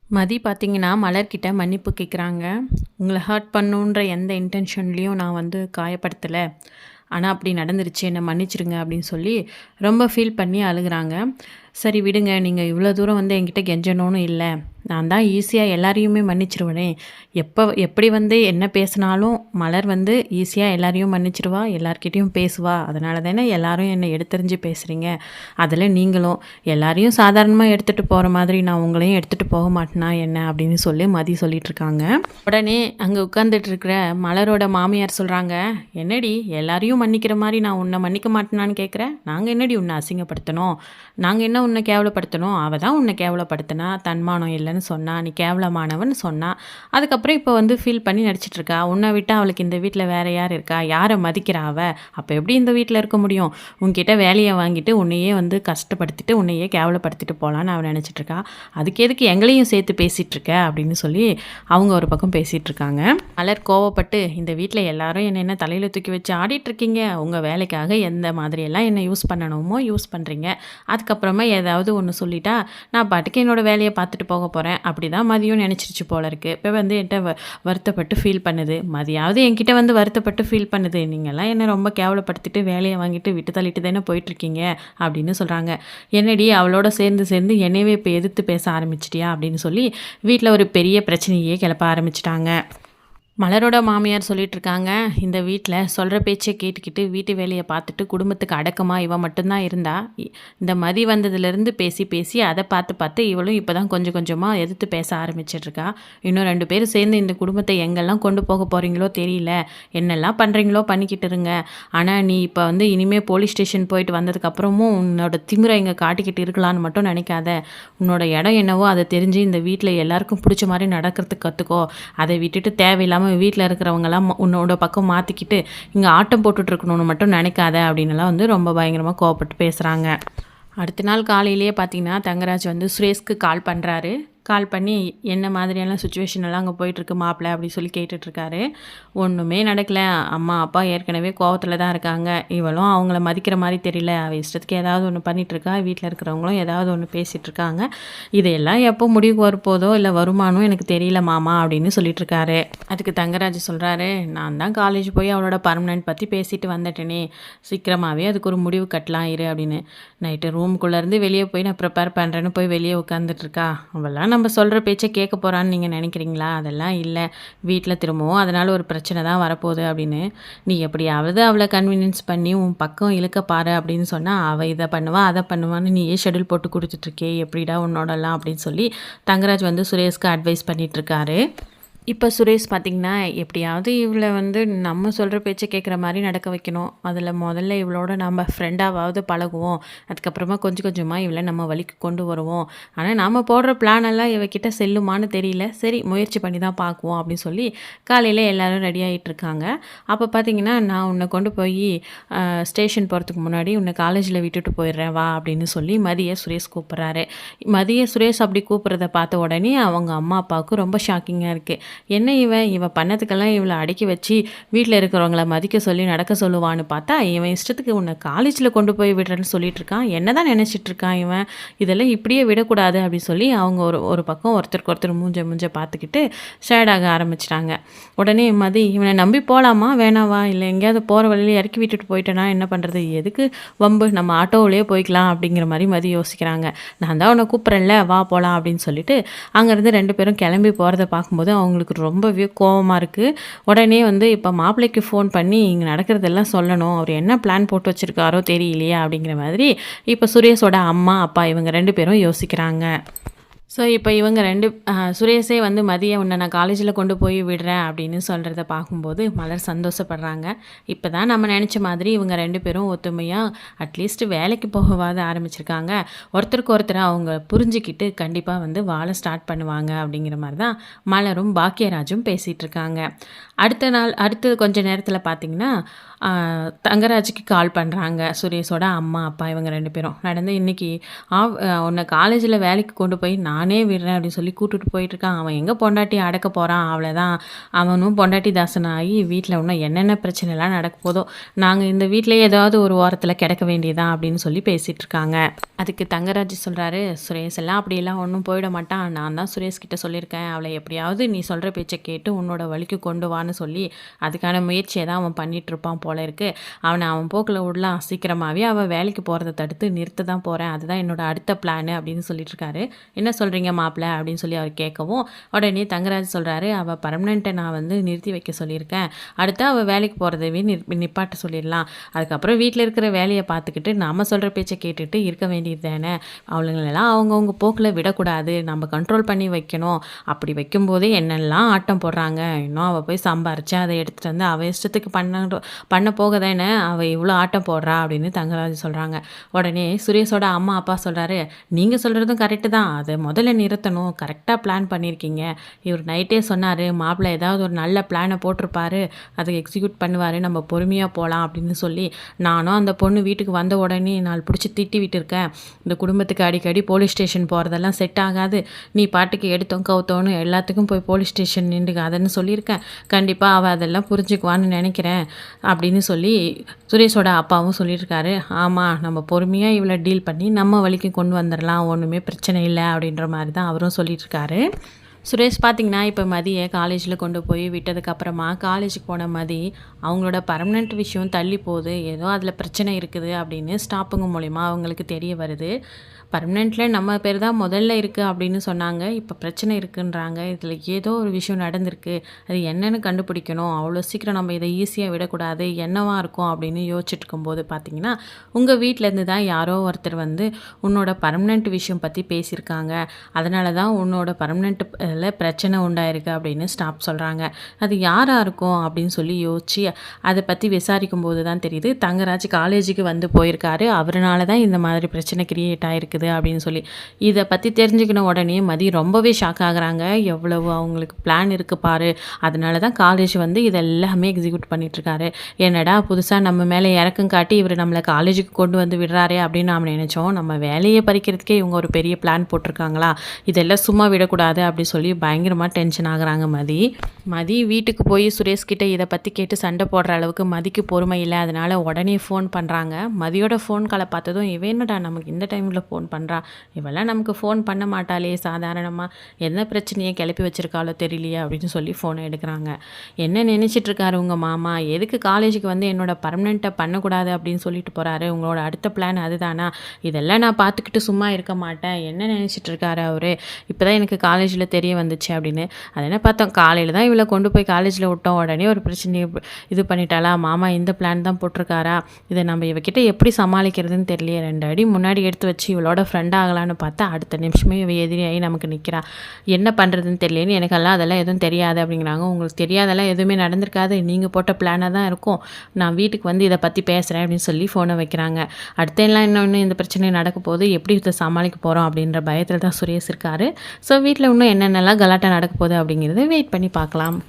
மதி பார்த்தீங்கன்னா, மலர்கிட்ட மன்னிப்பு கேட்குறாங்க. உங்கள ஹர்ட் பண்ணணுன்ற எந்த இன்டென்ஷன்லயும் நான் வந்து காயப்படுத்தல. ஆனா அப்படி நடந்துருச்சு. என்ன மன்னிச்சுருங்க அப்படின்னு சொல்லி ரொம்ப ஃபீல் பண்ணி அழுகுறாங்க. சரி விடுங்க. நீங்க இவ்வளோ தூரம் வந்து என்கிட்ட கெஞ்சணும்னு இல்ல. நான் தான் ஈஸியா எல்லாரையுமே மன்னிச்சுருவேனே. எப்படி வந்து என்ன பேசினாலும் மலர் வந்து ஈஸியா எல்லாரையும் மன்னிச்சுருவா. எல்லார்கிட்டயும் பேசுவா. அதனால தானே எல்லாரும் என்ன எடுத்தெறிஞ்சு பேசுறீங்க. அதில நீங்களும் எல்லாரையும் சாதாரணமா எடுத்துட்டு போற மாதிரி நான் உங்களையும் எடுத்துட்டு போக மாட்டேனா என்ன அப்படின்னு சொல்லி மதி சொல்லிட்டுருக்காங்க. உடனே அங்க உட்கார்ந்துட்டு இருக்கிற மலரோட மாமியார் சொல்றாங்க, "என்னடி எல்லாரையும் மன்னிக்கிற மாரி நான் உன்ன மன்னிக்க மாட்டேனான்னு கேட்குற? நாங்க என்னடி உன்ன அசிங்கப்படுத்தனோம்? நாங்க என்ன உன்ன கேவலப்படுத்தனோம்? அவ தான் உன்ன கேவலப்படுத்துனா. தன்மானம் இல்லன்னு சொன்னா. நீ கேவலமானவன்னு சொன்னா. அதுக்கப்புறம் இப்போ வந்து ஃபீல் பண்ணி நடிச்சிட்டு இருக்கா. உன்ன விட்டா அவளுக்கு இந்த வீட்ல வேற யார் இருக்கா? யார மதிக்கிறா அவ? அப்ப எப்படி இந்த வீட்ல இருக்க முடியும்? உன்கிட்ட வேலைய வாங்கிட்டு உன்னையே வந்து கஷ்டப்படுத்திட்டு, உன்னையே கேவலப்படுத்திட்டு போலான்னு அவ நெனச்சிட்டு இருக்கா. அதுக்கு எதுக்கு எங்களையும் சேர்த்து பேசிட்டு இருக்க?" அப்படின்னு சொல்லி அவங்க ஒரு பக்கம் பேசிட்டு இருக்காங்க. மலர் கோவப்பட்டு, "இந்த வீட்ல எல்லாரும் என்ன தலையில தூக்கி வச்சு ஆடிட்டு இருக்கீங்க. உங்க வேலைக்காக எந்த மாதிரியெல்லாம் என்ன யூஸ் பண்ணணுமோ யூஸ் பண்றீங்க. அதுக்கப்புறமா ஏதாவது ஒண்ணு சொல்லிட்டா, நான் பாட்டுக்கு என்னோட வேலைய பார்த்துட்டு போக போறேன்." அப்படிதான் மதியும் நெனச்சிருச்சு போல இருக்கு. இப்ப வந்து என்ட்ட வருத்தப்பட்டு ஃபீல் பண்ணுது. மதியாவது என்கிட்ட வந்து வருத்தப்பட்டு ஃபீல் பண்ணுது. "நீங்கலாம் என்ன ரொம்ப கேவலப்படுத்திட்டு வேலைய வாங்கிட்டு விட்டு தள்ளிட்டு தானே போயிட்டுருக்கீங்க." அப்படின்னு சொல்றாங்க. "என்னடி அவளோட சேர்ந்து சேர்ந்து என்னையவே இப்ப எதிர்த்து பேச ஆரம்பிச்சிட்டியா?" அப்படின்னு சொல்லி வீட்ல ஒரு பெரிய பிரச்சனையே கிளப்ப ஆரம்பிச்சுட்டாங்க. மலரோட மாமியார் சொல்லிட்டு இருக்காங்க, "இந்த வீட்ல சொல்ற பேச்ச கேட்டுக்கிட்டு வீட்டு வேலைய பார்த்துட்டு குடும்பத்துக்கு அடக்கமா இவ மட்டும் தான் இருந்தா. இந்த மதி வந்ததுலேருந்து பேசி பேசி அத பார்த்து பார்த்து இவளும் இப்ப தான் கொஞ்சம் கொஞ்சமா எதிர்த்து பேச ஆரம்பிச்சிட்ருக்கா. இன்னும் 2 பேரும் சேர்ந்து இந்த குடும்பத்த எங்கெல்லாம் கொண்டு போக போறீங்களோ தெரியல. என்னெல்லாம் பண்றீங்களோ பண்ணிக்கிட்டு இருங்க. ஆனா நீ இப்ப வந்து இனிமே போலீஸ் ஸ்டேஷன் போயிட்டு வந்ததுக்கப்புறமும் உன்னோட திமிர இங்க காட்டிக்கிட்டு இருக்கலான்னு மட்டும் நினைக்காத. உன்னோட இடம் என்னவோ அத தெரிஞ்சு இந்த வீட்ல எல்லாருக்கும் புடிச்ச மாரி நடக்கிறதுக்கு கத்துக்கோ. அதை விட்டுட்டு தேவையில்லாம வீட்ல இருக்கிறவங்கலாம் உன்னோட பக்கம் மாத்திக்கிட்டு, இங்க ஆட்டம் போட்டுட்டு இருக்கணும்னு மட்டும் நினைக்காத." அப்படின்னுலாம் வந்து ரொம்ப பயங்கரமா கோவப்பட்டு பேசுறாங்க. அடுத்த நாள் காலையிலேயே பார்த்தீங்கன்னா, தங்கராஜ் வந்து சுரேஷ்க்கு கால் பண்றாரு. கால் பண்ணி, "என்ன மாதிரியான சிச்சுவேஷன் எல்லாம் அங்க போயிட்டுருக்கு மாப்ள?" அப்படி சொல்லி கேட்டுட்ருக்காரு. "ஒண்ணுமே நடக்கல. அம்மா, அப்பா ஏற்கனவே கோவத்துல தான் இருக்காங்க. இவளும் அவங்கள மதிக்கிற மாரி தெரியல. அவ இஷ்டத்துக்கு ஏதாவது ஒண்ணு பண்ணிட்டுருக்கா. வீட்ல இருக்கிறவங்களும் ஏதாவது ஒண்ணு பேசிட்டுருக்காங்க. இதையெல்லாம் எப்போ முடிவுக்கு வரப்போதோ, இல்ல வருமானோ எனக்கு தெரியல மாமா." அப்படின்னு சொல்லிட்டுருக்காரு. அதுக்கு தங்கராஜ் சொல்றாரு, "நான் தான் காலேஜ் போய் அவளோட பர்மனன்ட் பத்தி பேசிட்டு வந்துட்டேனே. சீக்கிரமாவே அதுக்கு ஒரு முடிவு கட்டலாம் இரு." அப்படின்னு. நைட்டு ரூமுக்குள்ளேருந்து வெளியே போய் நான் ப்ரிப்பேர் பண்ணுறேன்னு போய் வெளியே உட்காந்துட்ருக்கா. அவள்லாம் நம்ம சொல்கிற பேச்சை கேட்க போகிறான்னு நீங்கள் நினைக்கிறீங்களா? அதெல்லாம் இல்லை. வீட்டில் திரும்பவும் அதனால் ஒரு பிரச்சனை தான் வரப்போகுது அப்படின்னு. "நீ எப்படியாவது அவளை கன்வீனியன்ஸ் பண்ணி உன் பக்கம் இழுக்க பாரு." அப்படின்னு சொன்னால், "அவள் இதை பண்ணுவா அதை பண்ணுவான்னு நீயே ஷெட்யூல் போட்டு கொடுத்துட்ருக்கே. எப்படிடா உன்னோடலாம்?" அப்படின்னு சொல்லி தங்கராஜ் வந்து சுரேஷ்க்கு அட்வைஸ் பண்ணிகிட்ருக்காரு. இப்ப சுரேஷ் பார்த்தீங்கன்னா, எப்படியாவது இவள வந்து நம்ம சொல்ற பேச்ச கேட்குற மாரி நடக்க வைக்கணும். அதில முதல்ல இவளோட நம்ம ஃப்ரெண்டாவாவது பழகுவோம். அதுக்கப்புறமா கொஞ்சம் கொஞ்சமா இவள நம்ம வழிக்கு கொண்டு வருவோம். ஆனா, நாம போடுற பிளான் எல்லாம் இவகிட்ட செல்லுமான்னு தெரியல. சரி முயற்சி பண்ணி தான் பார்க்குவோம் அப்படின்னு சொல்லி காலையில எல்லாரும் ரெடி ஆயிட்டு இருக்காங்க. அப்ப பார்த்தீங்கன்னா, "நான் உன்ன கொண்டு போயி ஸ்டேஷன் போறதுக்கு முன்னாடி உன்ன காலேஜ்ல விட்டுட்டு போயிடுறேன் வா" அப்படின்னு சொல்லி மதிய சுரேஷ் கூப்பிடுறாரு. மதிய சுரேஷ் அப்படி கூப்பிடுறத பார்த்த உடனே அவங்க அம்மா, அப்பாவுக்கு ரொம்ப ஷாக்கிங்கா இருக்கு. என்ன இவன் பண்ணதுக்கெல்லாம் இவள அடக்கி வச்சு வீட்ல இருக்கிறவங்கள மதிக்க சொல்லி நடக்க சொல்லுவான்னு பார்த்தா, இவன் இஷ்டத்துக்கு உன்னை காலேஜில் கொண்டு போய் விடுறேன்னு சொல்லிட்டு இருக்கான். என்னதான் நினைச்சிட்டு இருக்கான் இவன்? இதெல்லாம் இப்படியே விடக்கூடாது அப்படின்னு சொல்லி அவங்க ஒரு ஒரு பக்கம் ஒருத்தருக்கு ஒருத்தர் மூஞ்ச பார்த்துக்கிட்டு ஷேடாக ஆரம்பிச்சிட்டாங்க. உடனே மதி, "இவனை நம்பி போகலாமா வேணாவா? இல்லை எங்கேயாவது போகிற வழியில இறக்கி விட்டுட்டு போயிட்டேனா என்ன பண்ணுறது? எதுக்கு வம்பு? நம்ம ஆட்டோவிலேயே போய்க்கலாம்." அப்படிங்கிற மாதிரி மதி யோசிக்கிறாங்க. "நான் தான் உன்னை கூப்பிட்றேன்ல வா போகலாம்." அப்படின்னு சொல்லிட்டு அங்கேருந்து 2 பேரும் கிளம்பி போகிறத பார்க்கும்போது அவங்களுக்கு ரொம்பவே கோவமா இருக்கு. உடனே வந்து இப்ப மாப்பிள்ளைக்கு ஃபோன் பண்ணி இங்க நடக்கிறதெல்லாம் சொல்லணும். அவரு என்ன பிளான் போட்டு வச்சிருக்காரோ தெரியலையே அப்படிங்கிற மாதிரி இப்ப சுரேஷோட அம்மா, அப்பா இவங்க 2 பேரும் யோசிக்கிறாங்க. ஸோ, இப்போ இவங்க 2 சுரேஷே வந்து "மதிய உன்ன நான் காலேஜில கொண்டு போய் விடுறேன்." அப்படின்னு சொல்கிறத பார்க்கும்போது மலர் சந்தோஷப்படுறாங்க. இப்போ தான் நம்ம நினச்ச மாதிரி இவங்க 2 பேரும் ஒத்துமையா அட்லீஸ்ட் வேலைக்கு போகவாது ஆரம்பிச்சிருக்காங்க. ஒருத்தருக்கு ஒருத்தர் அவங்க புரிஞ்சுக்கிட்டு கண்டிப்பாக வந்து வாழ ஸ்டார்ட் பண்ணுவாங்க அப்படிங்கிற மாதிரி தான் மலரும் பாக்கியராஜும் பேசிகிட்டு இருக்காங்க. அடுத்தது கொஞ்ச நேரத்தில் பார்த்தீங்கன்னா, தங்கராஜுக்கு கால் பண்ணுறாங்க சுரேஷோட அம்மா, அப்பா இவங்க 2 பேரும். "நடந்து இன்னைக்கு உன்னை காலேஜில் வேலைக்கு கொண்டு போய் நான் நானே விடுறேன் அப்படின்னு சொல்லி கூட்டிட்டு போயிட்டுருக்கான். அவன் எங்கே பொண்டாட்டி அடக்க போகிறான், அவ்வளோதான். அவனும் பொண்டாட்டி தாசன் ஆகி வீட்டில் இன்னும் என்னென்ன பிரச்சனைலாம் நடக்க போதோ, நாங்கள் இந்த வீட்டிலேயே ஏதாவது ஒரு ஓரத்தில் கிடக்க வேண்டியதான் அப்படின்னு சொல்லி பேசிகிட்டு இருக்காங்க. அதுக்கு தங்கராஜ் சொல்கிறாரு, சுரேஷ் எல்லாம் அப்படியெல்லாம் ஒன்றும் போயிட மாட்டான். நான் தான் சுரேஷ் கிட்ட சொல்லியிருக்கேன், அவளை எப்படியாவது நீ சொல்கிற பேச்சை கேட்டு உன்னோட வழிக்கு கொண்டு வான்னு சொல்லி அதுக்கான முயற்சியை தான் அவன் பண்ணிட்டு இருப்பான் போல இருக்கு. அவன் போக்கில் விடலாம், சீக்கிரமாகவே அவள் வேலைக்கு போகிறத தடுத்து நிறுத்த தான் போகிறேன், அதுதான் என்னோட அடுத்த பிளான் அப்படின்னு சொல்லிட்டு இருக்காரு. என்ன சொல்கிறீங்க மாப்பிள்ளை அப்படின்னு சொல்லி அவர் கேட்கவும் உடனே தங்கராஜ் சொல்கிறாரு, அவள் பர்மனெண்ட்டை நான் வந்து நிறுத்தி வைக்க சொல்லியிருக்கேன், அடுத்து அவள் வேலைக்கு போகிறதவே நிப்பாட்ட சொல்லிடலாம், அதுக்கப்புறம் வீட்டில் இருக்கிற வேலையை பார்த்துக்கிட்டு நம்ம சொல்கிற பேச்சை கேட்டுட்டு இருக்க வேண்டியது தானே, அவளுங்களெல்லாம் அவங்கவுங்க போக்கில் விடக்கூடாது, நம்ம கண்ட்ரோல் பண்ணி வைக்கணும், அப்படி வைக்கும்போதே என்னெல்லாம் ஆட்டம் போடுறாங்க, இன்னும் அவள் போய் சம்பாரிச்சு அதை எடுத்துகிட்டு வந்து அவள் இஷ்டத்துக்கு பண்ண போக தானே அவள் இவ்வளோ ஆட்டம் போடுறா அப்படின்னு தங்கராஜ் சொல்கிறாங்க. உடனே சுரேஷோட அம்மா அப்பா சொல்கிறாரு, நீங்கள் சொல்கிறதும் கரெக்டு தான், அதை முதல்ல நிறுத்தணும், கரெக்டாக பிளான் பண்ணியிருக்கீங்க, இவர் நைட்டே சொன்னார் மாப்பிள்ளை ஏதாவது ஒரு நல்ல பிளானை போட்டிருப்பாரு, அதை எக்ஸிக்யூட் பண்ணுவார், நம்ம பொறுமையாக போகலாம் அப்படின்னு சொல்லி நானும் அந்த பொண்ணு வீட்டுக்கு வந்த உடனே நாள் பிடிச்சி திட்டி விட்டுருக்கேன், இந்த குடும்பத்துக்கு அடிக்கடி போலீஸ் ஸ்டேஷன் போகிறதெல்லாம் செட் ஆகாது, நீ பாட்டுக்கு எடுத்தோம் கவுத்தோன்னு எல்லாத்துக்கும் போய் போலீஸ் ஸ்டேஷன் நின்றுக்காதன்னு சொல்லியிருக்கேன், கண்டிப்பாக அவள் அதெல்லாம் புரிஞ்சுக்குவான்னு நினைக்கிறேன் அப்படின்னு சொல்லி சுரேஷோட அப்பாவும் சொல்லியிருக்காரு. ஆமாம், நம்ம பொறுமையாக இவ்வளோ டீல் பண்ணி நம்ம வழிக்கு கொண்டு வந்துடலாம், ஒன்றுமே பிரச்சனை இல்லை அப்படின்ற மாதிரி தான் அவரும் சொல்லியிருக்காரு. சுரேஷ் பார்த்திங்கன்னா இப்போ மதியை காலேஜில் கொண்டு போய் விட்டதுக்கப்புறமா காலேஜுக்கு போன மதி அவங்களோட பர்மனெண்ட் விஷயம் தள்ளி போகுது, ஏதோ அதில் பிரச்சனை இருக்குது அப்படின்னு ஸ்டாப்புங்க மூலிமா அவங்களுக்கு தெரிய வருது. பர்மனெண்ட்டில் நம்ம பேர் தான் முதல்ல இருக்குது அப்படின்னு சொன்னாங்க, இப்போ பிரச்சனை இருக்குன்றாங்க, இதில் ஏதோ ஒரு விஷயம் நடந்திருக்கு, அது என்னென்னு கண்டுபிடிக்கணும், அவ்வளோ சீக்கிரம் நம்ம இதை ஈஸியாக விடக்கூடாது, என்னவாக இருக்கும் அப்படின்னு யோசிச்சுட்டு இருக்கும்போது பார்த்திங்கன்னா உங்கள் வீட்டிலேருந்து தான் யாரோ ஒருத்தர் வந்து உன்னோட பர்மனெண்ட் விஷயம் பற்றி பேசியிருக்காங்க, அதனால தான் உன்னோட பர்மனெண்ட்டில் பிரச்சனை உண்டாயிருக்கு அப்படின்னு ஸ்டாப் சொல்கிறாங்க. அது யாராக இருக்கும் அப்படின்னு சொல்லி யோசிச்சு அதை பற்றி விசாரிக்கும் போது தான் தெரியுது தங்கராஜ் காலேஜுக்கு வந்து போயிருக்காரு, அவரால் தான் இந்த மாதிரி பிரச்சனை கிரியேட் ஆகிருக்கு அப்படின்னு சொல்லி. இதை பற்றி தெரிஞ்சுக்கின உடனே மதி ரொம்பவே ஷாக் ஆகுறாங்க, எவ்வளவு அவங்களுக்கு பிளான் இருக்குது பாரு, அதனால தான் காலேஜ் வந்து இதெல்லாமே எக்ஸிக்யூட் பண்ணிட்டுருக்காரு, என்னடா புதுசாக நம்ம மேலே இறக்கம் காட்டி இவர் நம்மளை காலேஜுக்கு கொண்டு வந்து விடுறாரே அப்படின்னு நாம் நினச்சோம், நம்ம வேலையை பறிக்கிறதுக்கே இவங்க ஒரு பெரிய பிளான் போட்டிருக்காங்களா, இதெல்லாம் சும்மா விடக்கூடாது அப்படி சொல்லி பயங்கரமாக டென்ஷன் ஆகுறாங்க மதி வீட்டுக்கு போய் சுரேஷ்கிட்ட இதை பற்றி கேட்டு சண்டை போடுற அளவுக்கு மதிக்கு பொறுமை இல்லை, அதனால் உடனே ஃபோன் பண்ணுறாங்க. மதியோட ஃபோன் காலை பார்த்ததும் இவன் என்னடா நமக்கு இந்த டைமில் ஃபோன் பண்ணுறா, இவெல்லாம் நமக்கு ஃபோன் பண்ண மாட்டாளே, சாதாரணமாக என்ன பிரச்சனையை கிளப்பி வச்சுருக்காளோ தெரியலையே அப்படின்னு சொல்லி ஃபோனை எடுக்கிறாங்க. என்ன நினச்சிட்ருக்காரு உங்கள் மாமா, எதுக்கு காலேஜுக்கு வந்து என்னோட பர்மனெண்ட்டை பண்ணக்கூடாது அப்படின்னு சொல்லிட்டு போகிறாரு, உங்களோட அடுத்த பிளான் அதுதானா, இதெல்லாம் நான் பார்த்துக்கிட்டு சும்மா இருக்க மாட்டேன், என்ன நினச்சிட்ருக்காரு அவர், இப்போ தான் எனக்கு காலேஜில் தெரிய வந்துச்சு அப்படின்னு. அதை என்ன பார்த்தோம், காலையில் தான் இவளை கொண்டு போய் காலேஜில் விட்டோம், உடனே ஒரு பிரச்சனையை இது பண்ணிட்டாளா, மாமா இந்த பிளான் தான் போட்டிருக்காரா, இதை நம்ம இவகிட்ட எப்படி சமாளிக்கிறதுன்னு தெரியலையே, 2 அடி முன்னாடி எடுத்து வச்சு இவளோட ஃப்ரெண்ட் ஆகலான்னு பார்த்தா அடுத்த நிமிஷமே இவ எதிரியாகி நமக்கு நிற்கிறா, என்ன பண்ணுறதுன்னு தெரியலேன்னு, எனக்கெல்லாம் அதெல்லாம் எதுவும் தெரியாது அப்படிங்கிறாங்க. உங்களுக்கு தெரியாதெல்லாம் எதுவுமே நடந்திருக்காது, நீங்கள் போட்ட பிளானாக தான் இருக்கும், நான் வீட்டுக்கு வந்து இதை பற்றி பேசுகிறேன் அப்படின்னு சொல்லி ஃபோனை வைக்கிறாங்க. அடுத்தெல்லாம் இன்னொன்று இந்த பிரச்சனை நடக்க போது எப்படி இதை சமாளிக்க போகிறோம் அப்படின்ற பயத்தில் தான் சுரேஷ் இருக்காரு. ஸோ வீட்டில் இன்னும் என்னென்னலாம் கலாட்டா நடக்க போகுது அப்படிங்கிறத வெயிட் பண்ணி பார்க்கலாம்.